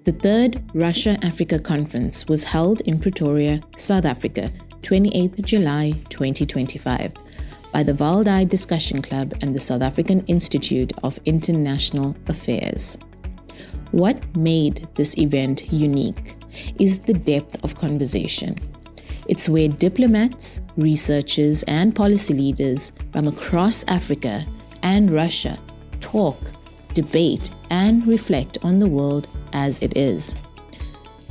The third Russia-Africa Conference was held in Pretoria, South Africa, 28th July 2025, by the Valdai Discussion Club and the South African Institute of International Affairs. What made this event unique is the depth of conversation. It's where diplomats, researchers, and policy leaders from across Africa and Russia talk, debate, and reflect on the world as it is.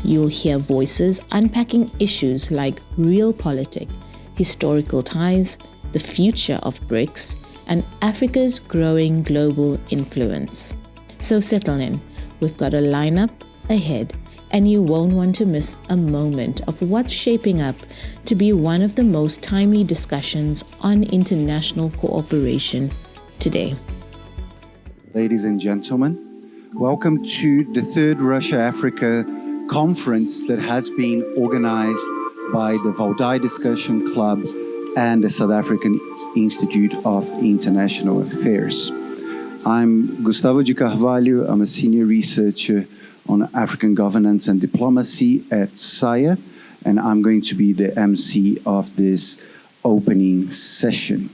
You'll hear voices unpacking issues like realpolitik, historical ties, the future of BRICS, and Africa's growing global influence. So settle in, we've got a lineup ahead, and you won't want to miss a moment of what's shaping up to be one of the most timely discussions on international cooperation today. Ladies and gentlemen, welcome to the third Russia-Africa conference that has been organized by the Valdai Discussion Club and the South African Institute of International Affairs. I'm Gustavo de Carvalho. I'm a senior researcher on African governance and diplomacy at SAIIA, and I'm going to be the MC of this opening session.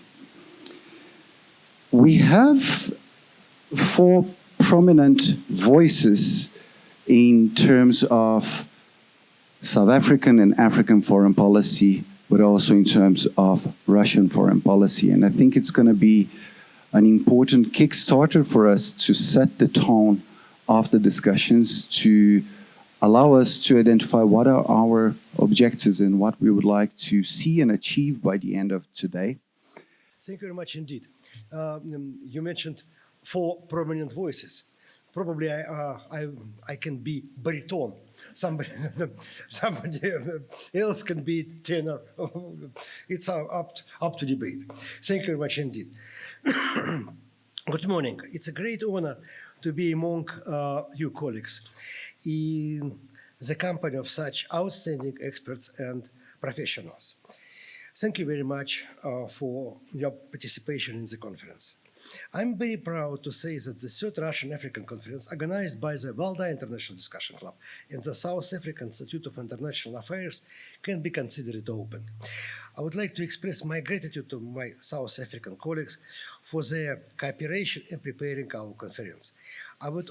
We have four prominent voices in terms of South African and African foreign policy, but also in terms of Russian foreign policy. And I think it's going to be an important Kickstarter for us to set the tone of the discussions, to allow us to identify what are our objectives and what we would like to see and achieve by the end of today. Thank you very much indeed. You mentioned four prominent voices. Probably I can be baritone. Somebody else can be tenor. It's up to debate. Thank you very much indeed. Good morning. It's a great honor to be among you colleagues in the company of such outstanding experts and professionals. Thank you very much for your participation in the conference. I'm very proud to say that the third Russian-African Conference, organized by the Valdai International Discussion Club and the South African Institute of International Affairs, can be considered open. I would like to express my gratitude to my South African colleagues for their cooperation in preparing our conference. I would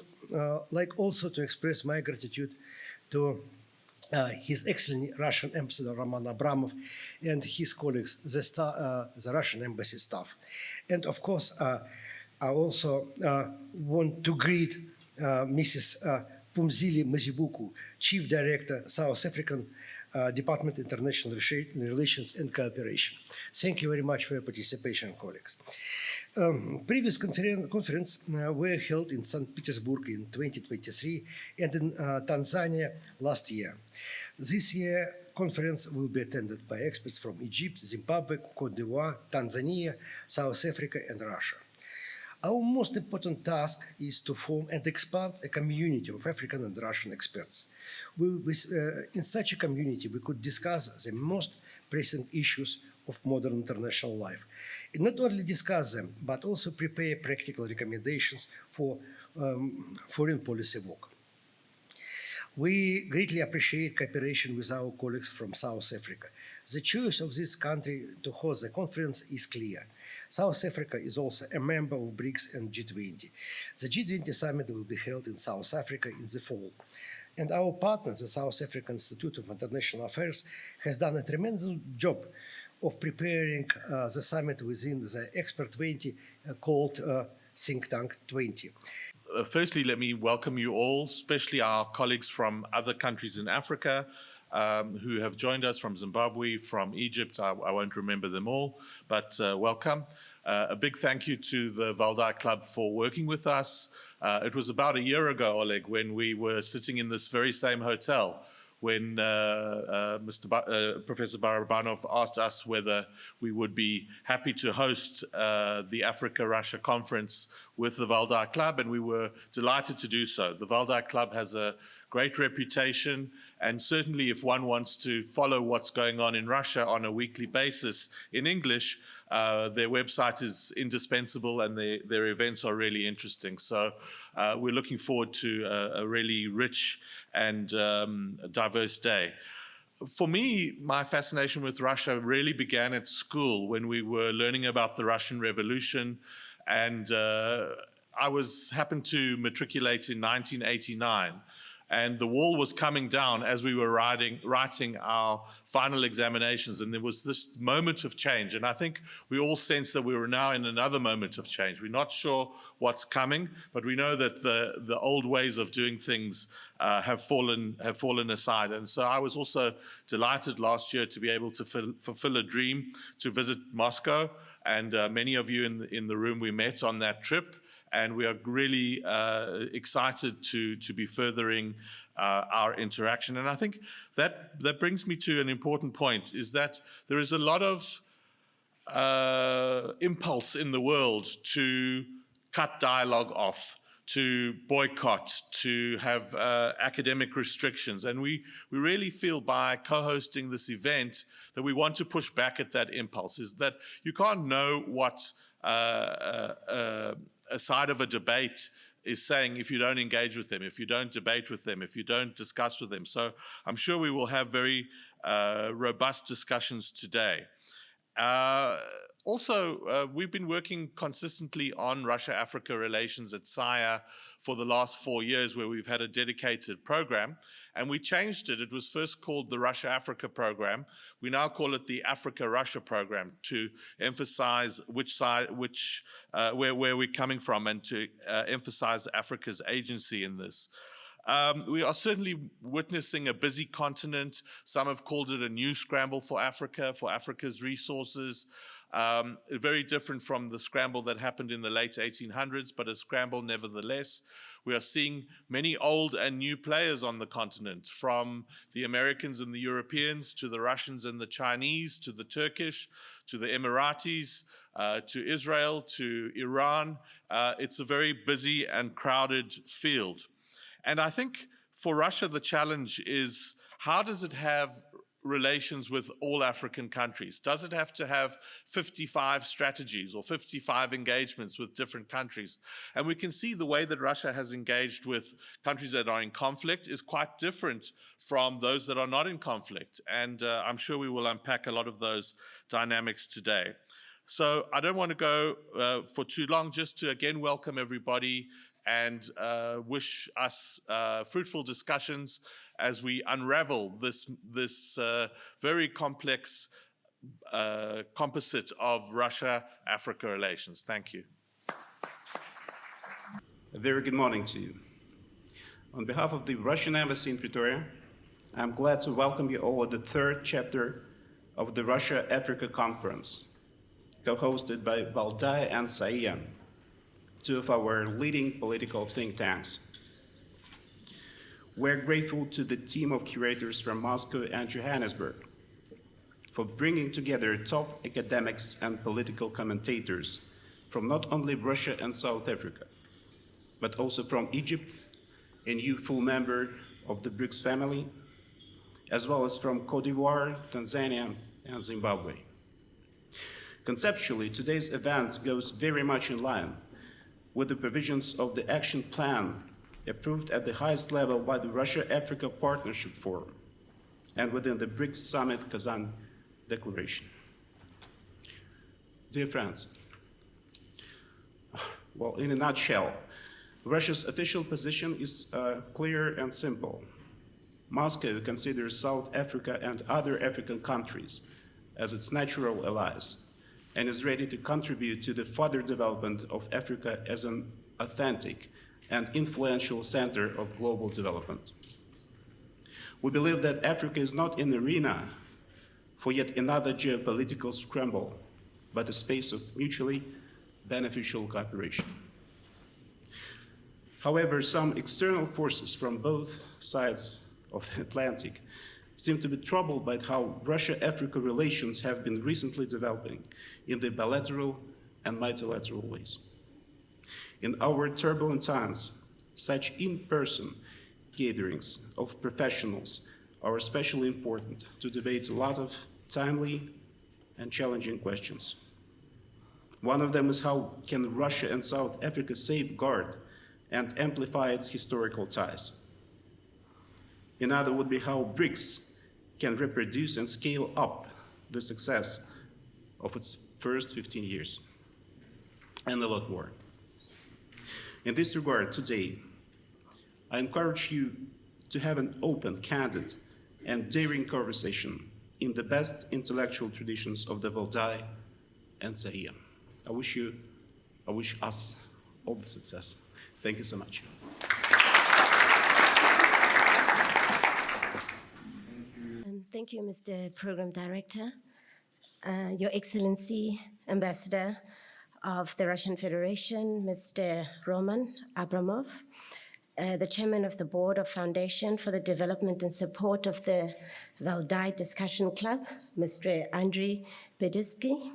like also to express my gratitude to His Excellency Russian Ambassador Roman Abramov and his colleagues, the Russian Embassy staff. And of course, I also want to greet Mrs. Phumzile Mazibuko, Chief Director, South African Department of International Relations and Cooperation. Thank you very much for your participation, colleagues. Previous conference were held in St. Petersburg in 2023 and in Tanzania last year. This year, conference will be attended by experts from Egypt, Zimbabwe, Cote d'Ivoire, Tanzania, South Africa, and Russia. Our most important task is to form and expand a community of African and Russian experts. In such a community, we could discuss the most pressing issues of modern international life. And not only discuss them, but also prepare practical recommendations for foreign policy work. We greatly appreciate cooperation with our colleagues from South Africa. The choice of this country to host the conference is clear. South Africa is also a member of BRICS and G20. The G20 summit will be held in South Africa in the fall. And our partner, the South African Institute of International Affairs, has done a tremendous job of preparing the summit within the Expert 20 called Think Tank 20. Firstly, let me welcome you all, especially our colleagues from other countries in Africa who have joined us, from Zimbabwe, from Egypt. I won't remember them all, but welcome. A big thank you to the Valdai Club for working with us. It was about a year ago, Oleg, when we were sitting in this very same hotel when Professor Barabanov asked us whether we would be happy to host the Africa-Russia conference with the Valdai Club, and we were delighted to do so. The Valdai Club has a great reputation, and certainly if one wants to follow what's going on in Russia on a weekly basis in English, their website is indispensable and their events are really interesting. So we're looking forward to a really rich and diverse day. For me, my fascination with Russia really began at school when we were learning about the Russian Revolution, and I happened to matriculate in 1989. And the wall was coming down as we were writing our final examinations, and there was this moment of change. And I think we all sense that we were now in another moment of change. We're not sure what's coming, but we know that the old ways of doing things have fallen aside. And so I was also delighted last year to be able to fulfill a dream to visit Moscow. And many of you in the room we met on that trip. And we are really excited to be furthering our interaction. And I think that brings me to an important point, is that there is a lot of impulse in the world to cut dialogue off, to boycott, to have academic restrictions. And we really feel by co-hosting this event that we want to push back at that impulse, is that you can't know what a side of a debate is saying if you don't engage with them, if you don't debate with them, if you don't discuss with them. So I'm sure we will have very robust discussions today. Also, we've been working consistently on Russia-Africa relations at SAIIA for the last 4 years, where we've had a dedicated program, and we changed it. It was first called the Russia-Africa program. We now call it the Africa-Russia program to emphasize where we're coming from and to emphasize Africa's agency in this. We are certainly witnessing a busy continent. Some have called it a new scramble for Africa's resources. Very different from the scramble that happened in the late 1800s, but a scramble nevertheless. We are seeing many old and new players on the continent, from the Americans and the Europeans to the Russians and the Chinese, to the Turkish, to the Emiratis, to Israel, to Iran. It's a very busy and crowded field. And I think for Russia, the challenge is, how does it have relations with all African countries? Does it have to have 55 strategies or 55 engagements with different countries? And we can see the way that Russia has engaged with countries that are in conflict is quite different from those that are not in conflict. And I'm sure we will unpack a lot of those dynamics today. So I don't want to go for too long, just to again welcome everybody and wish us fruitful discussions as we unravel this very complex composite of Russia-Africa relations. Thank you. A very good morning to you. On behalf of the Russian Embassy in Pretoria, I'm glad to welcome you all at the third chapter of the Russia-Africa Conference, co-hosted by Valdai and SAIIA, two of our leading political think tanks. We're grateful to the team of curators from Moscow and Johannesburg for bringing together top academics and political commentators from not only Russia and South Africa, but also from Egypt, a new full member of the BRICS family, as well as from Cote d'Ivoire, Tanzania, and Zimbabwe. Conceptually, today's event goes very much in line with the provisions of the action plan approved at the highest level by the Russia-Africa Partnership Forum and within the BRICS Summit Kazan Declaration. Dear friends, well, in a nutshell, Russia's official position is clear and simple. Moscow considers South Africa and other African countries as its natural allies and is ready to contribute to the further development of Africa as an authentic and influential center of global development. We believe that Africa is not an arena for yet another geopolitical scramble, but a space of mutually beneficial cooperation. However, some external forces from both sides of the Atlantic, seem to be troubled by how Russia-Africa relations have been recently developing in the bilateral and multilateral ways. In our turbulent times, such in-person gatherings of professionals are especially important to debate a lot of timely and challenging questions. One of them is how can Russia and South Africa safeguard and amplify its historical ties? Another would be how BRICS can reproduce and scale up the success of its first 15 years, and a lot more. In this regard, today, I encourage you to have an open, candid, and daring conversation in the best intellectual traditions of the Valdai and SAIIA. I wish us all the success. Thank you so much. Thank you, Mr. Program Director. Your Excellency, Ambassador of the Russian Federation, Mr. Roman Abramov, the Chairman of the Board of Foundation for the Development and Support of the Valdai Discussion Club, Mr. Andriy Bedisky,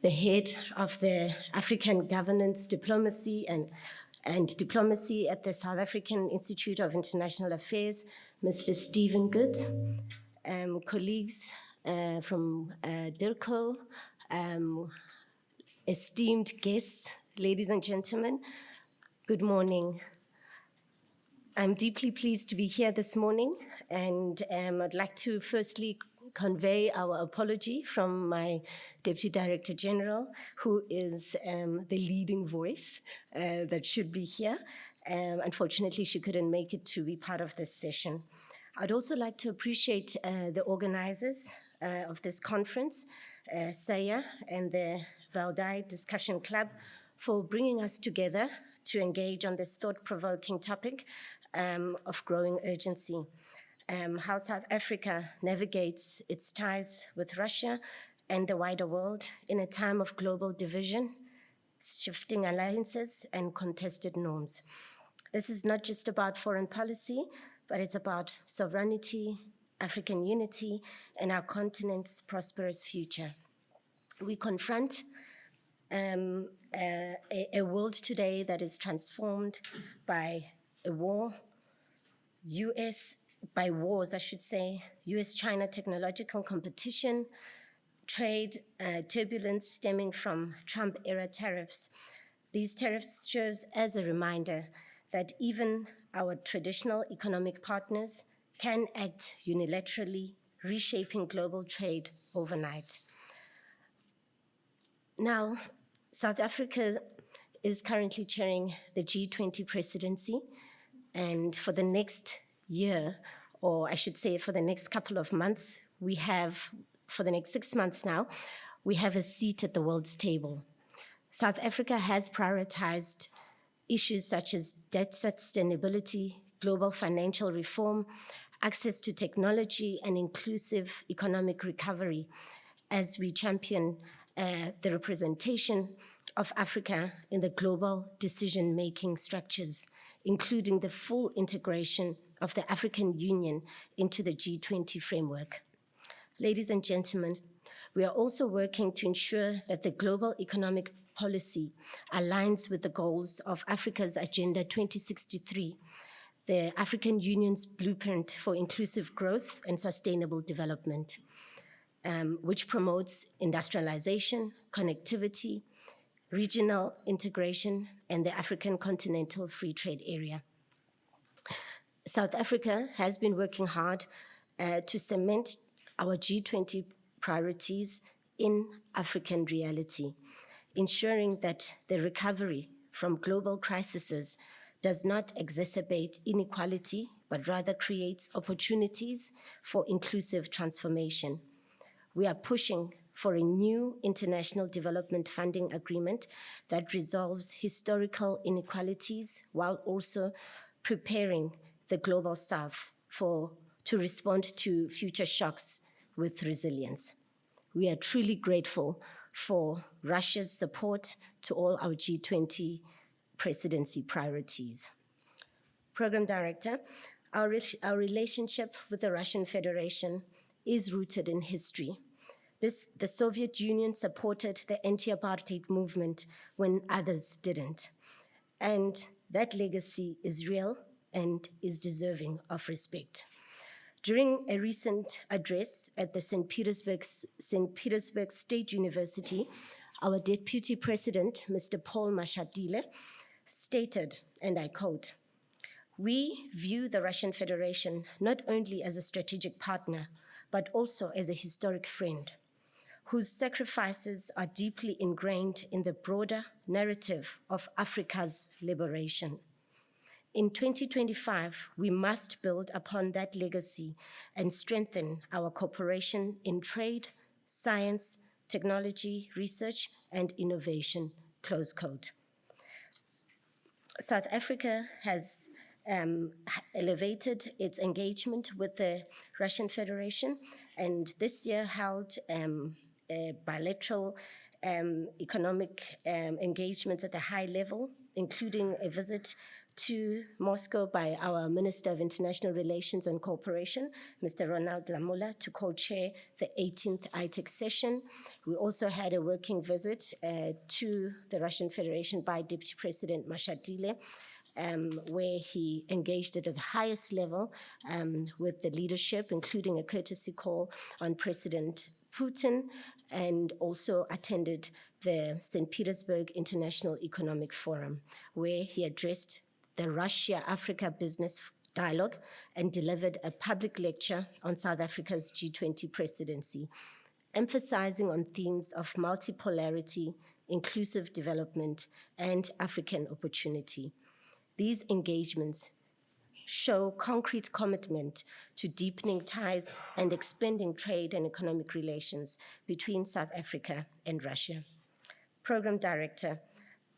the Head of the African Governance Diplomacy and Diplomacy at the South African Institute of International Affairs, Mr. Stephen Good, colleagues from DIRCO, esteemed guests, ladies and gentlemen, good morning. I'm deeply pleased to be here this morning, and I'd like to firstly convey our apology from my Deputy Director General, who is the leading voice that should be here. Unfortunately, she couldn't make it to be part of this session. I'd also like to appreciate the organizers of this conference, SAIIA and the Valdai Discussion Club, for bringing us together to engage on this thought-provoking topic of growing urgency. How South Africa navigates its ties with Russia and the wider world in a time of global division, shifting alliances, and contested norms. This is not just about foreign policy, but it's about sovereignty, African unity, and our continent's prosperous future. We confront a world today that is transformed by a war, by wars, I should say, US-China technological competition, trade turbulence stemming from Trump-era tariffs. These tariffs serve as a reminder that even our traditional economic partners can act unilaterally, reshaping global trade overnight. Now, South Africa is currently chairing the G20 presidency, and for the next year, or I should say for the next couple of months, for the next 6 months now, we have a seat at the world's table. South Africa has prioritized issues such as debt sustainability, global financial reform, access to technology, and inclusive economic recovery as we champion the representation of Africa in the global decision-making structures, including the full integration of the African Union into the G20 framework. Ladies and gentlemen, we are also working to ensure that the global economic policy aligns with the goals of Africa's Agenda 2063, the African Union's blueprint for inclusive growth and sustainable development, which promotes industrialization, connectivity, regional integration, and the African Continental Free Trade Area. South Africa has been working hard to cement our G20 priorities in African reality, ensuring that the recovery from global crises does not exacerbate inequality, but rather creates opportunities for inclusive transformation. We are pushing for a new international development funding agreement that resolves historical inequalities while also preparing the Global South to respond to future shocks with resilience. We are truly grateful for Russia's support to all our G20 presidency priorities. Program Director, Our relationship with the Russian Federation is rooted in history. The Soviet Union supported the anti-apartheid movement when others didn't. And that legacy is real and is deserving of respect. During a recent address at the St. Petersburg State University, our Deputy President, Mr. Paul Mashatile, stated, and I quote, "We view the Russian Federation not only as a strategic partner, but also as a historic friend, whose sacrifices are deeply ingrained in the broader narrative of Africa's liberation. In 2025, we must build upon that legacy and strengthen our cooperation in trade, science, technology, research, and innovation," close quote. South Africa has elevated its engagement with the Russian Federation, and this year held bilateral economic engagements at the high level, including a visit to Moscow by our Minister of International Relations and Cooperation, Mr. Ronald Lamola, to co-chair the 18th ITEC session. We also had a working visit to the Russian Federation by Deputy President Mashatile, where he engaged at the highest level with the leadership, including a courtesy call on President Putin, and also attended the St. Petersburg International Economic Forum, where he addressed the Russia-Africa Business Dialogue and delivered a public lecture on South Africa's G20 presidency, emphasizing on themes of multipolarity, inclusive development, and African opportunity. These engagements show concrete commitment to deepening ties and expanding trade and economic relations between South Africa and Russia. Program Director,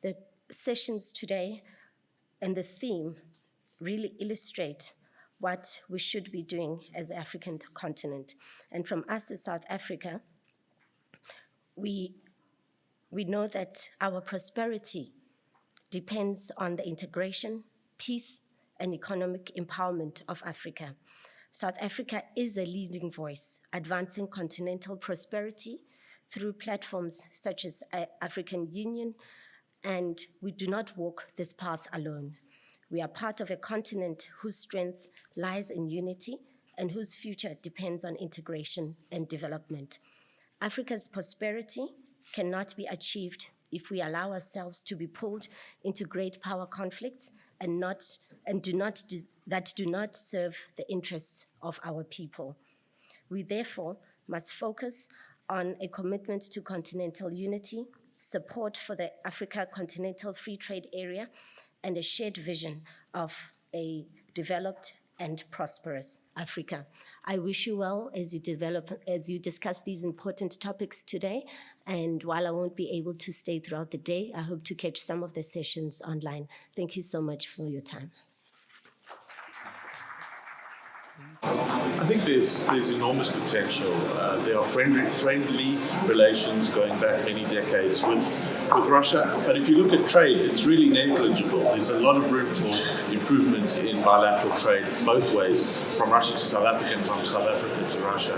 the sessions today and the theme really illustrate what we should be doing as the African continent. And from us as South Africa, we know that our prosperity depends on the integration, peace, and economic empowerment of Africa. South Africa is a leading voice, advancing continental prosperity through platforms such as African Union, and we do not walk this path alone. We are part of a continent whose strength lies in unity and whose future depends on integration and development. Africa's prosperity cannot be achieved if we allow ourselves to be pulled into great power conflicts that do not serve the interests of our people. We therefore must focus on a commitment to continental unity, support for the Africa Continental Free Trade Area, and a shared vision of a developed and prosperous Africa. I wish you well as you discuss these important topics today. And while I won't be able to stay throughout the day, I hope to catch some of the sessions online. Thank you so much for your time. I think there's enormous potential. There are friendly relations going back many decades with Russia. But if you look at trade, it's really negligible. There's a lot of room for improvement in bilateral trade both ways, from Russia to South Africa and from South Africa to Russia.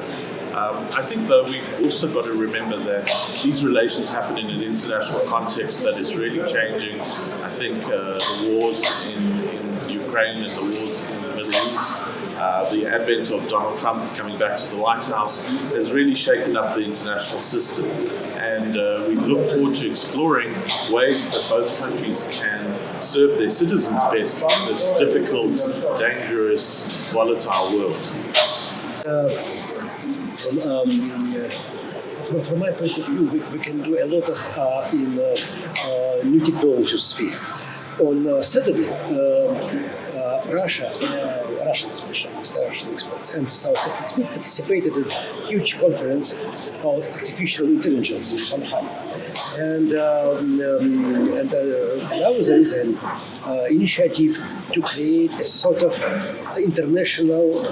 I think, though, we've also got to remember that these relations happen in an international context that is really changing. I think the wars in Ukraine and the wars in the Middle East, the advent of Donald Trump coming back to the White House has really shaken up the international system. And we look forward to exploring ways that both countries can serve their citizens best in this difficult, dangerous, volatile world. From my point of view, we can do a lot of in new technology sphere. On Saturday, Russian specialists, Russian experts, and South Africa participated in a huge conference about artificial intelligence in Shanghai. And now there is an initiative to create a sort of international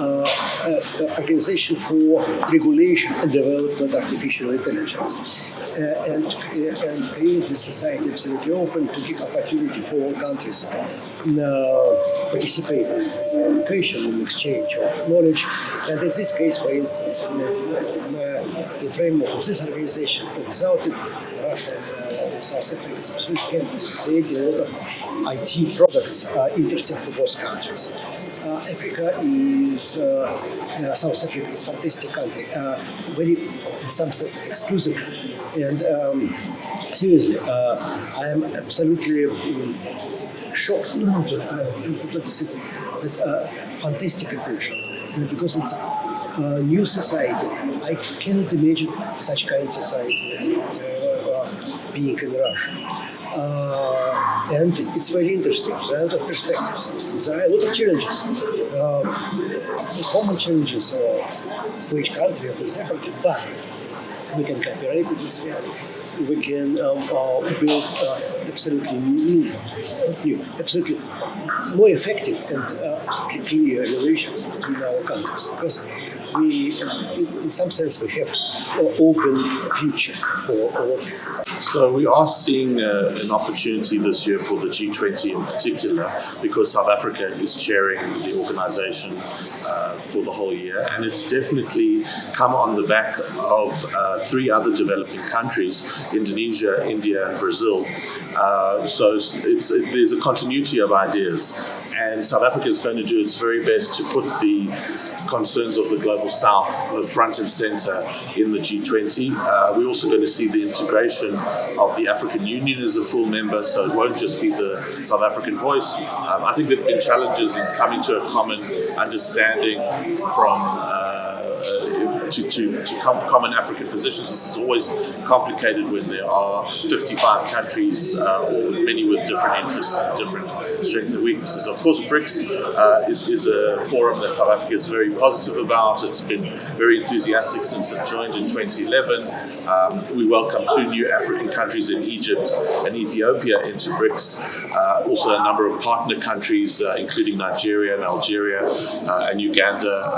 organization for regulation and development of artificial intelligence, and create the society absolutely open to give opportunity for all countries participate in this education and exchange of knowledge. And in this case, for instance, in the framework of this organization, without it, Russia and South Africa can create a lot of IT products interesting for both countries. Africa is, South Africa is a fantastic country, very, in some sense, exclusive. And seriously, I am absolutely shocked, not to say but fantastic impression, because it's a new society. I cannot imagine such kind of society being in Russia. And it's very interesting. There are a lot of perspectives. There are a lot of challenges. Common challenges for each country, for example, but we can cooperate in this sphere. We can build absolutely absolutely more effective and clear relations between our countries, because we, in some sense, we have an open future for all of it. So we are seeing an opportunity this year for the G20 in particular, because South Africa is chairing the organization for the whole year, and it's definitely come on the back of three other developing countries, Indonesia, India, and Brazil. So there's a continuity of ideas, and South Africa is going to do its very best to put the concerns of the Global South front and center in the G20. We're also going to see the integration of the African Union as a full member, so it won't just be the South African voice. I think there have been challenges in coming to a common understanding from to common African positions. This is always complicated when there are 55 countries, or many with different interests and different strengths and weaknesses. Of course, BRICS is a forum that South Africa is very positive about. It's been very enthusiastic since it joined in 2011. We welcome 2 new African countries in Egypt and Ethiopia into BRICS. Also a number of partner countries, including Nigeria and Algeria and Uganda,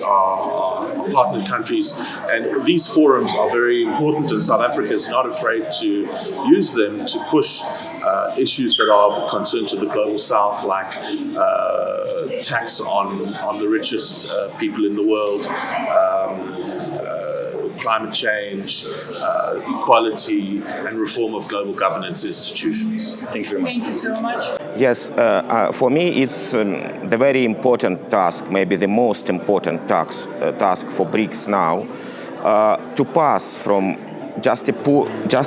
are partner countries. And these forums are very important, and South Africa is not afraid to use them to push issues that are of concern to the Global South, like tax on the richest people in the world, climate change, equality, and reform of global governance institutions. Thank you very much. Thank you so much. Yes, for me it's the very important task, maybe the most important task for BRICS now, to pass from just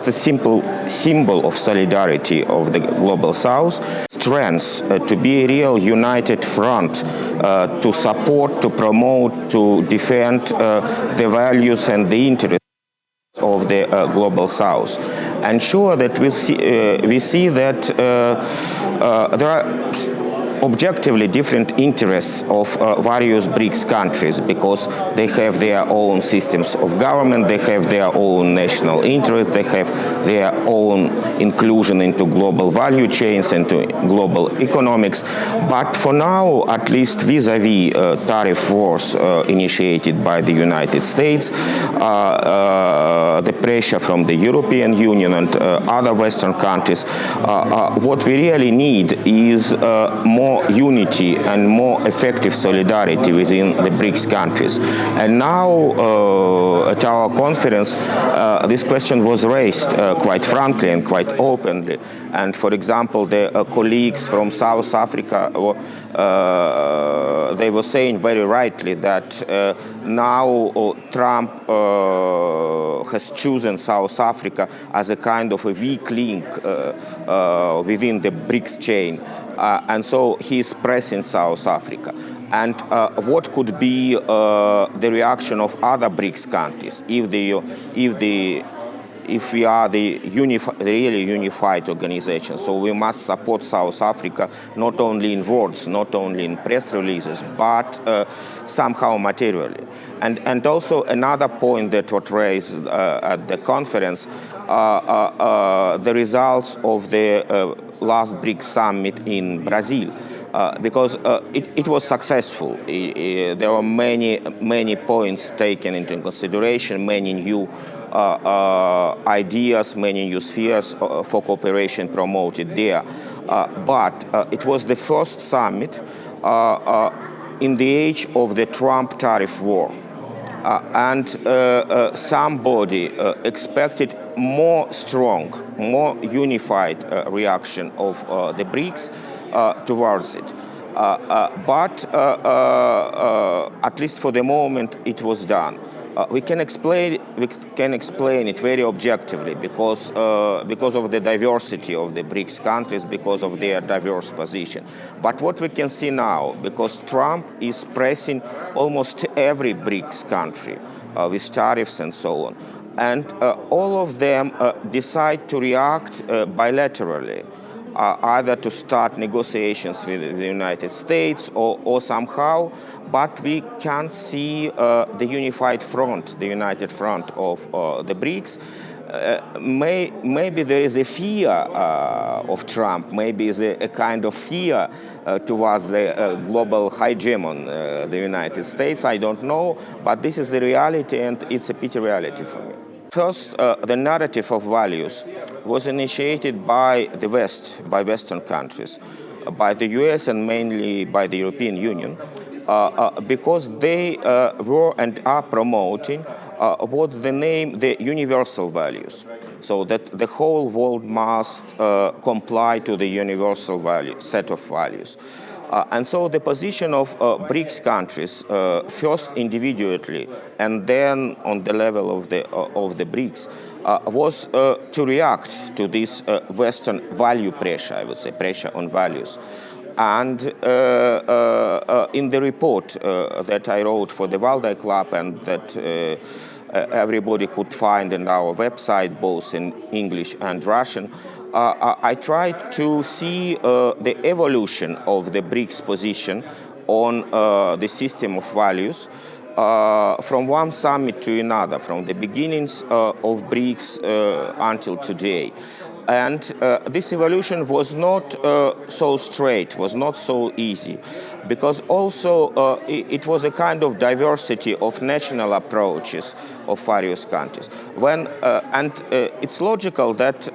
a simple symbol of solidarity of the Global South, strengths to be a real united front to support, to promote, to defend the values and the interests of the Global South. And sure that we see that there are objectively different interests of various BRICS countries, because they have their own systems of government, they have their own national interests, they have their own inclusion into global value chains, into global economics. But for now, at least vis-a-vis tariff wars initiated by the United States, the pressure from the European Union and other Western countries, what we really need is more unity and more effective solidarity within the BRICS countries. And now at our conference, this question was raised quite frankly and quite openly. And for example, the colleagues from South Africa, they were saying very rightly that now Trump has chosen South Africa as a kind of a weak link within the BRICS chain. And so he's pressing South Africa. And what could be the reaction of other BRICS countries if we are the really unified organization? So we must support South Africa not only in words, not only in press releases, but somehow materially. And also another point that was raised at the conference, the results of the last BRICS summit in Brazil. because it was successful. There were many points taken into consideration, many new ideas, many new spheres for cooperation promoted there. But it was the first summit in the age of the Trump tariff war. And somebody expected more strong, more unified reaction of the BRICS towards it. But at least for the moment, it was done. We can explain it very objectively because of the diversity of the BRICS countries, because of their diverse position. But what we can see now, because Trump is pressing almost every BRICS country with tariffs and so on, and all of them decide to react bilaterally, either to start negotiations with the United States or somehow, but we can see the unified front, the united front of the BRICS. Maybe there is a fear of Trump, maybe is a kind of fear towards the global hegemon, the United States, I don't know, but this is the reality and it's a pity reality for me. First, the narrative of values was initiated by the West, by Western countries, by the US and mainly by the European Union, because they were and are promoting what they name the universal values, so that the whole world must comply to the universal value, set of values. And so the position of BRICS countries, first individually and then on the level of the BRICS, was to react to this Western value pressure, I would say, pressure on values. And in the report that I wrote for the Valdai Club and that everybody could find on our website, both in English and Russian, I tried to see the evolution of the BRICS position on the system of values from one summit to another, from the beginnings of BRICS until today. And this evolution was not so straight, was not so easy, because also it was a kind of diversity of national approaches of various countries. And it's logical that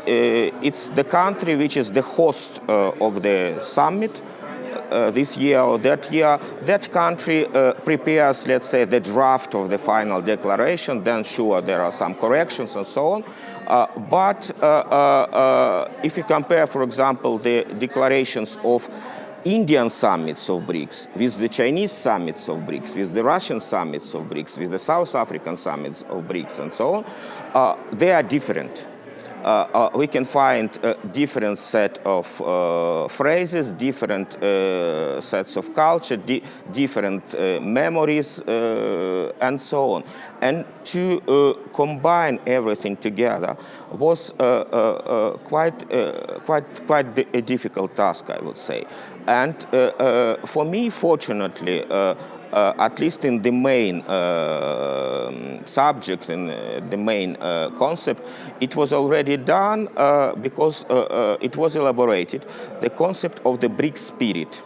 it's the country which is the host of the summit this year or that year, that country prepares, let's say, the draft of the final declaration, then sure there are some corrections and so on. But if you compare, for example, the declarations of Indian summits of BRICS with the Chinese summits of BRICS, with the Russian summits of BRICS, with the South African summits of BRICS and so on, they are different. We can find a different set of phrases, different sets of culture, different memories, and so on. And to combine everything together was quite a difficult task, I would say. And for me, fortunately, at least in the main subject, in the main concept, it was already done because it was elaborated. The concept of the BRICS spirit.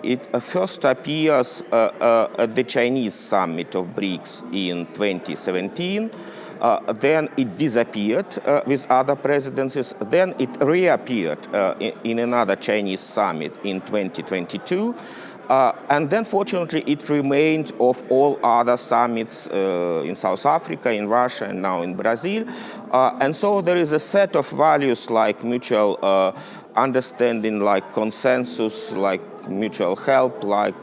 It first appears at the Chinese summit of BRICS in 2017. Then it disappeared with other presidencies. Then it reappeared in another Chinese summit in 2022. And then, fortunately, it remained of all other summits in South Africa, in Russia, and now in Brazil. And so there is a set of values like mutual understanding, like consensus, like mutual help, like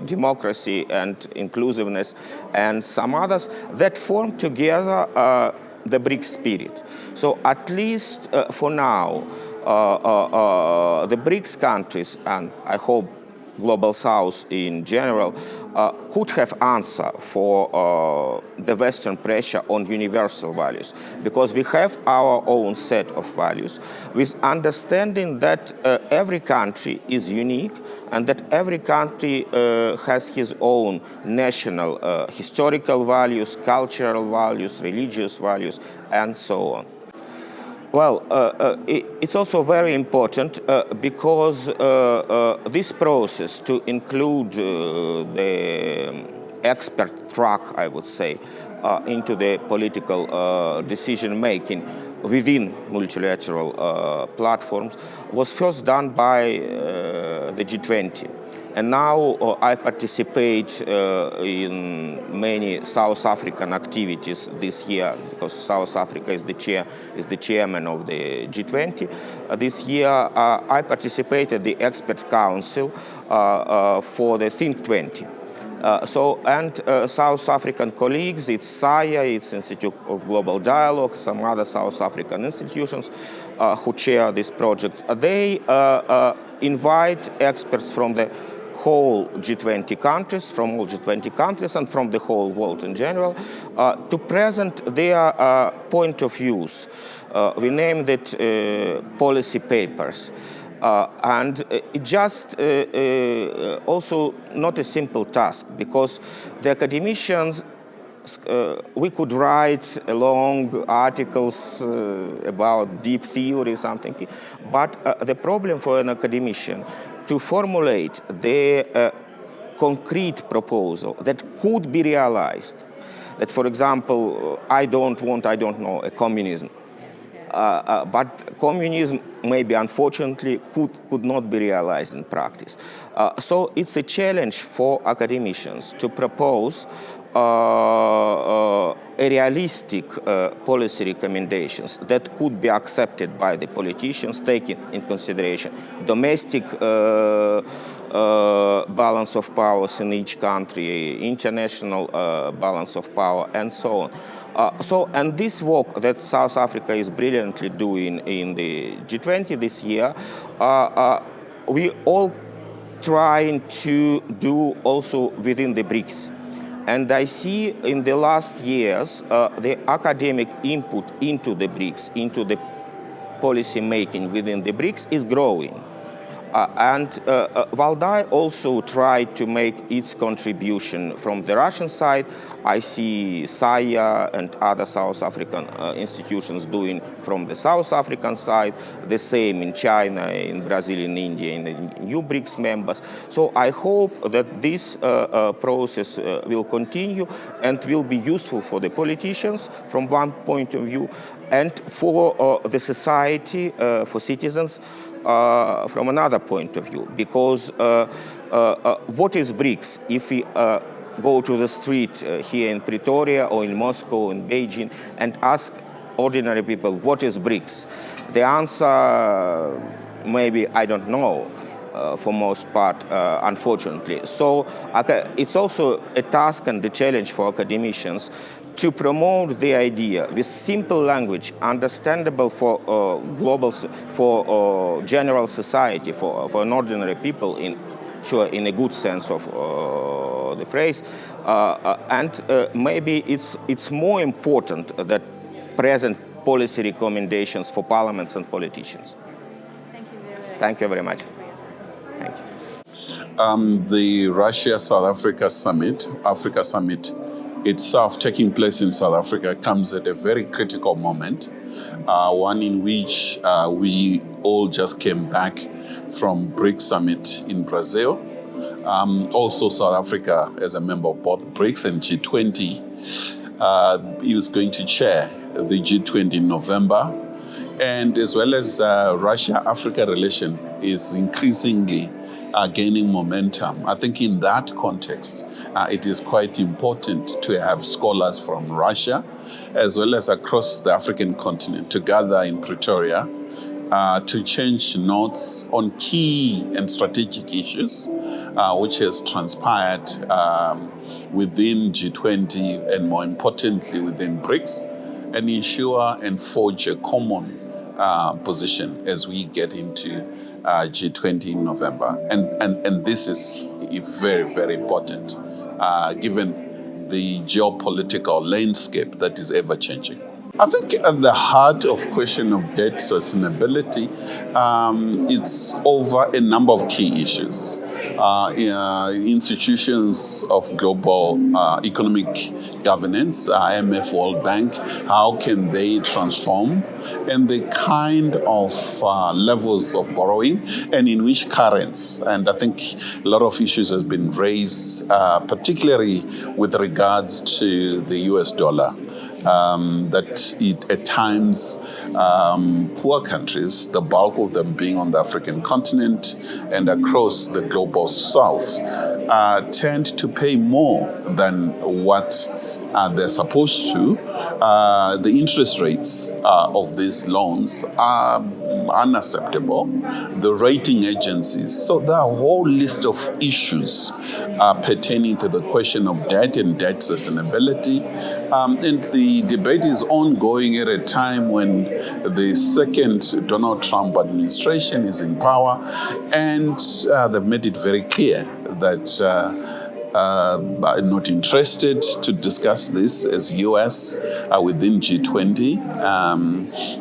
democracy and inclusiveness, and some others that form together the BRICS spirit. So at least for now, the BRICS countries, and I hope Global South in general, could have answer for the Western pressure on universal values, because we have our own set of values with understanding that every country is unique and that every country has his own national historical values, cultural values, religious values, and so on. Well, it's also very important because this process to include the expert track, I would say, into the political decision-making within multilateral platforms was first done by the G20. And now I participate in many South African activities this year because South Africa is the chairman of the G20. This year I participated in the expert council for the Think 20. South African colleagues, it's SAIIA, it's Institute of Global Dialogue, some other South African institutions who chair this project. They invite experts from the whole G20 countries, from all G20 countries and from the whole world in general, to present their point of views. We named it policy papers. And it just also not a simple task because the academicians, we could write long articles about deep theory, something, but the problem for an academician to formulate the concrete proposal that could be realized, that, for example, I don't know, a communism. But communism, maybe unfortunately, could not be realized in practice. So it's a challenge for academicians to propose realistic policy recommendations that could be accepted by the politicians, taking in consideration domestic balance of powers in each country, international balance of power, and so on. And this work that South Africa is brilliantly doing in the G20 this year, we all trying to do also within the BRICS. And I see in the last years the academic input into the BRICS, into the policy making within the BRICS is growing. Valdai also tried to make its contribution from the Russian side. I see SAIIA and other South African institutions doing from the South African side, the same in China, in Brazil, in India, in the new BRICS members. So I hope that this process will continue and will be useful for the politicians from one point of view and for the society, for citizens, from another point of view, because what is BRICS? If we go to the street here in Pretoria or in Moscow, in Beijing, and ask ordinary people, what is BRICS? The answer, maybe, I don't know, for most part, unfortunately. So it's also a task and a challenge for academicians to promote the idea with simple language, understandable for for general society, for an ordinary people, in a good sense of the phrase, and maybe it's more important that present policy recommendations for parliaments and politicians. Thank you very much. Thank you. The Russia-South Africa Summit, Africa Summit itself, taking place in South Africa, comes at a very critical moment, one in which we all just came back from BRICS Summit in Brazil. Also, South Africa, as a member of both BRICS and G20, is going to chair the G20 in November. And as well as Russia-Africa relation is increasingly gaining momentum. I think in that context, it is quite important to have scholars from Russia, as well as across the African continent, to gather in Pretoria to change notes on key and strategic issues, which has transpired within G20 and, more importantly, within BRICS, and ensure and forge a common position as we get into G20 in November. And this is very, very important, given the geopolitical landscape that is ever changing. I think at the heart of question of debt sustainability, it's over a number of key issues. institutions of global economic governance, IMF, World Bank, how can they transform, and the kind of levels of borrowing and in which currents. And I think a lot of issues has been raised, particularly with regards to the US dollar. That at times poor countries, the bulk of them being on the African continent and across the global south, tend to pay more than what they're supposed to. The interest rates of these loans are unacceptable. The rating agencies. So there are a whole list of issues pertaining to the question of debt and debt sustainability. And the debate is ongoing at a time when the second Donald Trump administration is in power, and they've made it very clear that are not interested to discuss this as US within G20.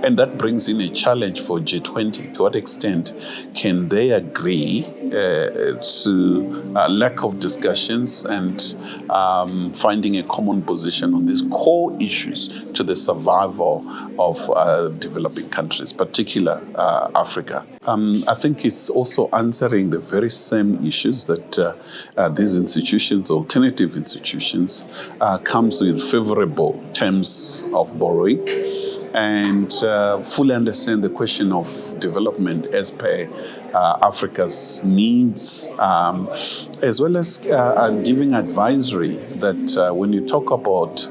And that brings in a challenge for G20. To what extent can they agree to lack of discussions and finding a common position on these core issues to the survival of developing countries, particularly Africa? I think it's also answering the very same issues that these institutions, alternative institutions, comes with favorable terms of borrowing and fully understand the question of development as per Africa's needs, as well as giving advisory that when you talk about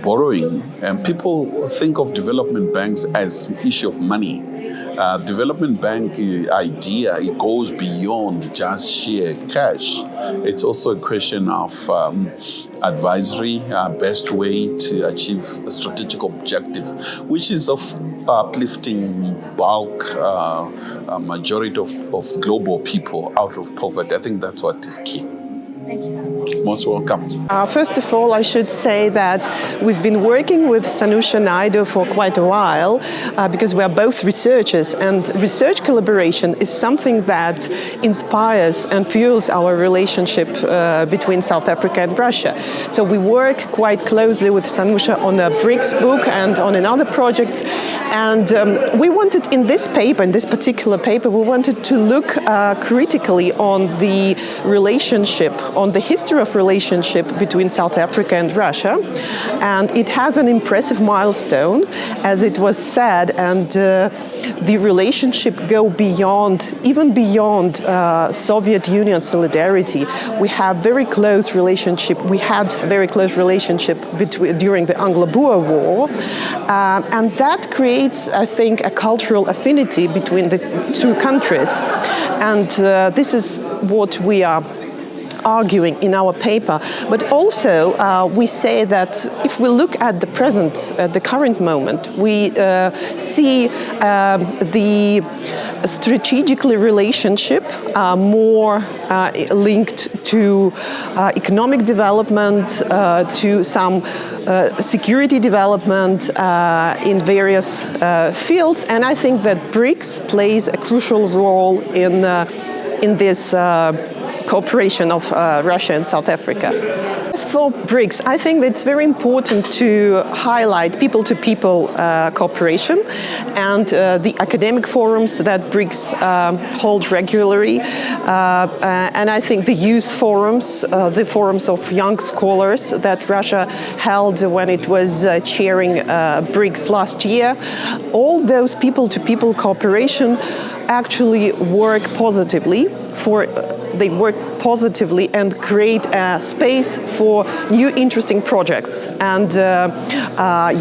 borrowing, and people think of development banks as an issue of money. Development bank idea, it goes beyond just sheer cash. It's also a question of advisory, best way to achieve a strategic objective, which is of uplifting bulk majority of global people out of poverty. I think that's what is key. Thank you so much. Most welcome. First of all, I should say that we've been working with Sanusha Naidu for quite a while because we are both researchers, and research collaboration is something that inspires and fuels our relationship between South Africa and Russia. So we work quite closely with Sanusha on a BRICS book and on another project. And we wanted in this paper, in this particular paper, we wanted to look critically on the relationship, on the history of relationship between South Africa and Russia. And it has an impressive milestone, as it was said, and the relationship go beyond, even beyond Soviet Union solidarity. We have very close relationship, we had a very close relationship during the Anglo-Boer War, and that creates, I think, a cultural affinity between the two countries. And this is what we are arguing in our paper, but also we say that if we look at the present, the current moment, we see the strategically relationship more linked to economic development, to some security development in various fields, and I think that BRICS plays a crucial role in this cooperation of Russia and South Africa. As for BRICS, I think that it's very important to highlight people-to-people cooperation and the academic forums that BRICS hold regularly. And I think the youth forums, the forums of young scholars that Russia held when it was chairing BRICS last year, all those people-to-people cooperation actually work positively and create a space for new interesting projects. And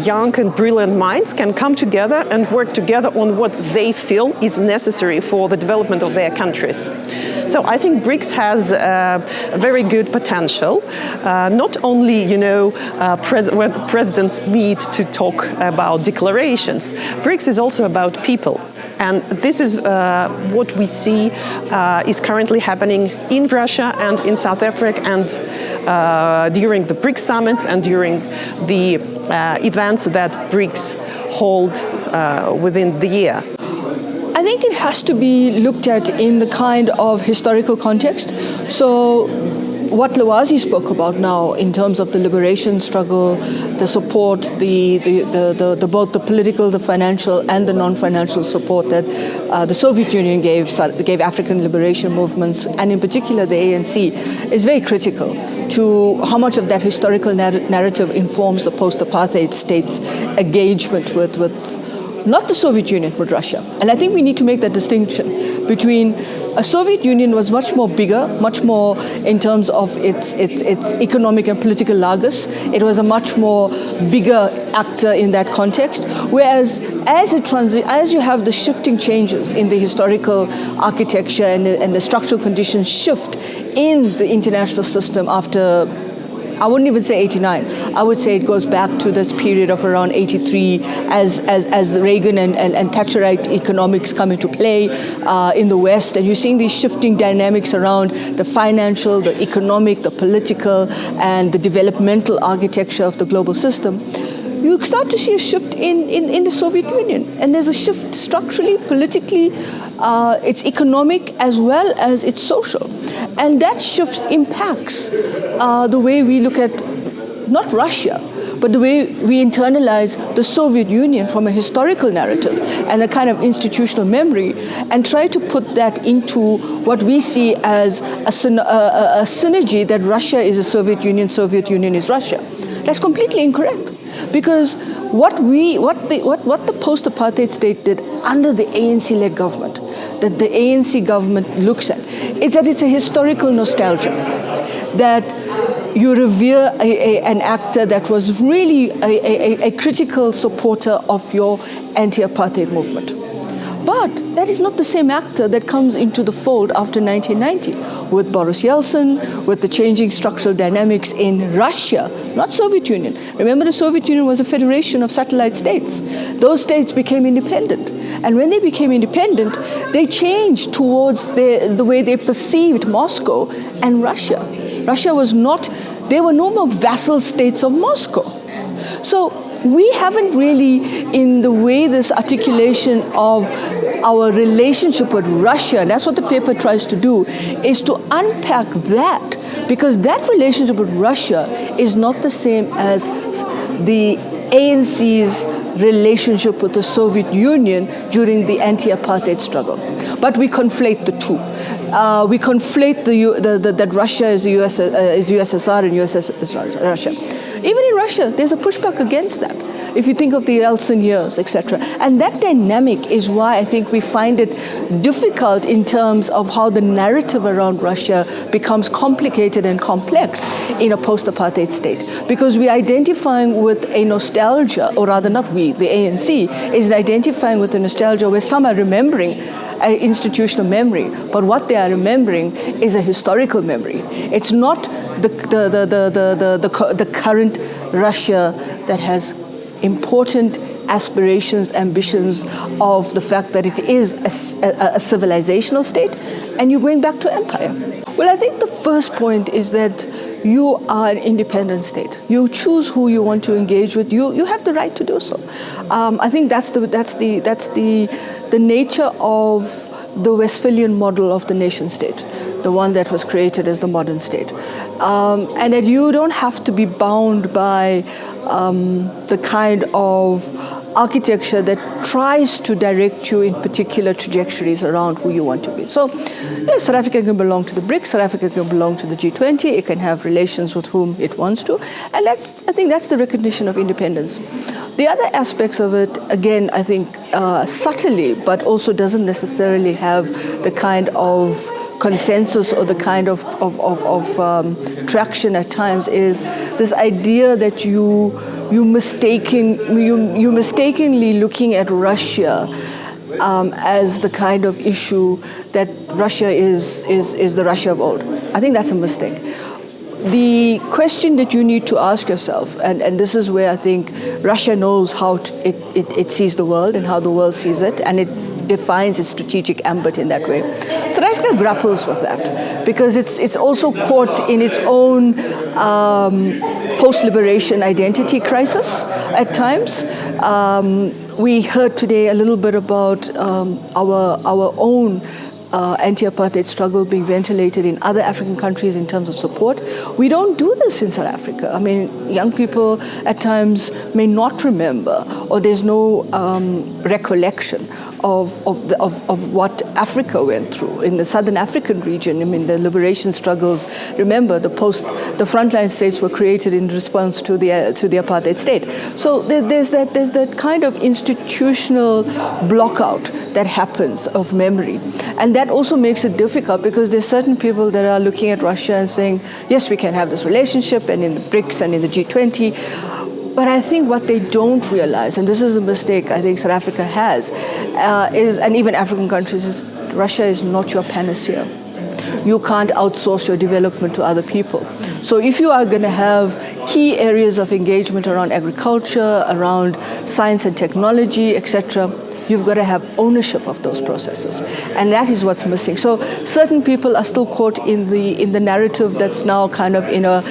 young and brilliant minds can come together and work together on what they feel is necessary for the development of their countries. So I think BRICS has a very good potential. Not only, when presidents meet to talk about declarations, BRICS is also about people. And this is what we see is currently happening in Russia and in South Africa, and during the BRICS summits and during the events that BRICS hold within the year. I think it has to be looked at in the kind of historical context. So what Lwazi spoke about now in terms of the liberation struggle, the support, the both the political, the financial, and the non-financial support that the Soviet Union gave African liberation movements, and in particular the ANC, is very critical to how much of that historical narrative informs the post-apartheid state's engagement with not the Soviet Union, but Russia. And I think we need to make that distinction between a Soviet Union was much more bigger, much more in terms of its economic and political largesse. It was a much more bigger actor in that context. Whereas as you have the shifting changes in the historical architecture and the structural conditions shift in the international system after, I wouldn't even say 89. I would say it goes back to this period of around 83 as the Reagan and Thatcherite economics come into play in the West. And you're seeing these shifting dynamics around the financial, the economic, the political, and the developmental architecture of the global system. You start to see a shift in the Soviet Union. And there's a shift structurally, politically, it's economic as well as it's social. And that shift impacts the way we look at not Russia, but the way we internalize the Soviet Union from a historical narrative and a kind of institutional memory, and try to put that into what we see as a synergy that Russia is a Soviet Union is Russia. That's completely incorrect, because what the post-apartheid state did under the ANC-led government, that the ANC government looks at, is that it's a historical nostalgia, that you revere an actor that was really a critical supporter of your anti-apartheid movement. But that is not the same actor that comes into the fold after 1990 with Boris Yeltsin, with the changing structural dynamics in Russia, not Soviet Union. Remember, the Soviet Union was a federation of satellite states. Those states became independent. And when they became independent, they changed towards the way they perceived Moscow and Russia. Russia was not, they were no more vassal states of Moscow. So we haven't really, in the way this articulation of our relationship with Russia, and that's what the paper tries to do, is to unpack that, because that relationship with Russia is not the same as the ANC's relationship with the Soviet Union during the anti-apartheid struggle. But we conflate the two. We conflate that Russia is USSR and USSR is Russia. Even in Russia, there's a pushback against that, if you think of the Yeltsin years, etc. And that dynamic is why I think we find it difficult in terms of how the narrative around Russia becomes complicated and complex in a post-apartheid state. Because we're identifying with a nostalgia, or rather not we, the ANC, is identifying with a nostalgia where some are remembering an institutional memory, but what they are remembering is a historical memory. It's not the current Russia that has important aspirations, ambitions of the fact that it is a civilizational state, and you're going back to empire. Well, I think the first point is that you are an independent state. You choose who you want to engage with. You have the right to do so. I think that's the nature of the Westphalian model of the nation state, the one that was created as the modern state, and that you don't have to be bound by the kind of architecture that tries to direct you in particular trajectories around who you want to be. So, yes, South Africa can belong to the BRICS, South Africa can belong to the G20, it can have relations with whom it wants to, and I think that's the recognition of independence. The other aspects of it, again, I think subtly, but also doesn't necessarily have the kind of consensus or the kind of traction at times, is this idea that you mistakenly looking at Russia as the kind of issue that Russia is the Russia of old. I think that's a mistake. The question that you need to ask yourself, and this is where I think Russia knows how it sees the world and how the world sees it, and it defines its strategic ambit in that way. South Africa grapples with that because it's also caught in its own post-liberation identity crisis at times, we heard today a little bit about our own anti-apartheid struggle being ventilated in other African countries in terms of support. We don't do this in South Africa. I mean, young people at times may not remember, or there's no recollection of what Africa went through in the Southern African region. I mean, the liberation struggles. Remember, the frontline states were created in response to the apartheid state. So there's that kind of institutional blockout that happens of memory, and that also makes it difficult because there's certain people that are looking at Russia and saying, yes, we can have this relationship, and in the BRICS and in the G20. But I think what they don't realize, and this is a mistake I think South Africa has, and even African countries, is Russia is not your panacea. You can't outsource your development to other people. So if you are going to have key areas of engagement around agriculture, around science and technology, etc., you've got to have ownership of those processes, and that is what's missing. So certain people are still caught in the narrative that's now kind of in a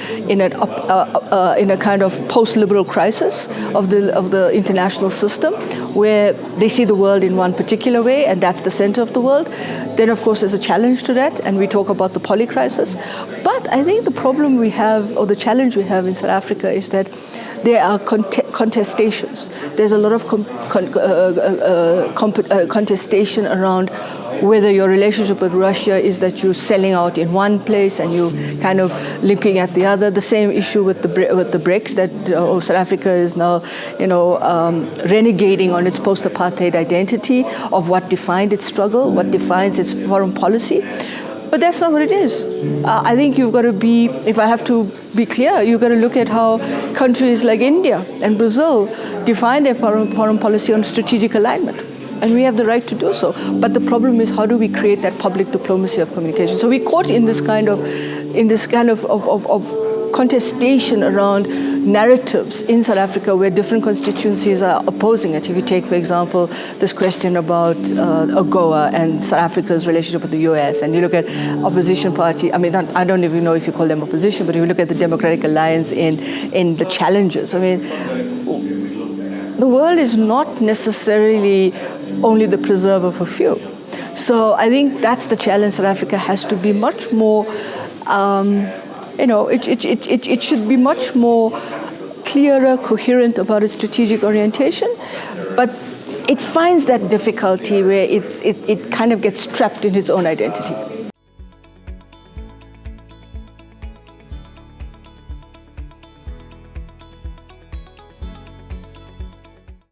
kind of post-liberal crisis of the international system, where they see the world in one particular way, and that's the center of the world. Then, of course, there's a challenge to that, and we talk about the poly crisis. But I think the problem we have, or the challenge we have in South Africa, is that there are contestations. There's a lot of contestation around whether your relationship with Russia is that you're selling out in one place and you kind of looking at the other. The same issue with the BRICS, that South Africa is now, renegading on its post-apartheid identity of what defined its struggle, what defines its foreign policy. But that's not what it is. I think you've got to be, if I have to be clear, you've got to look at how countries like India and Brazil define their foreign policy on strategic alignment. And we have the right to do so. But the problem is, how do we create that public diplomacy of communication? So we're caught in this kind of contestation around narratives in South Africa where different constituencies are opposing it. If you take, for example, this question about AGOA and South Africa's relationship with the US, and you look at opposition party, I mean, I don't even know if you call them opposition, but if you look at the Democratic Alliance in the challenges, I mean, the world is not necessarily only the preserve of a few. So I think that's the challenge. South Africa has to be much more it should be much more clearer, coherent about its strategic orientation, but it finds that difficulty where it kind of gets trapped in its own identity.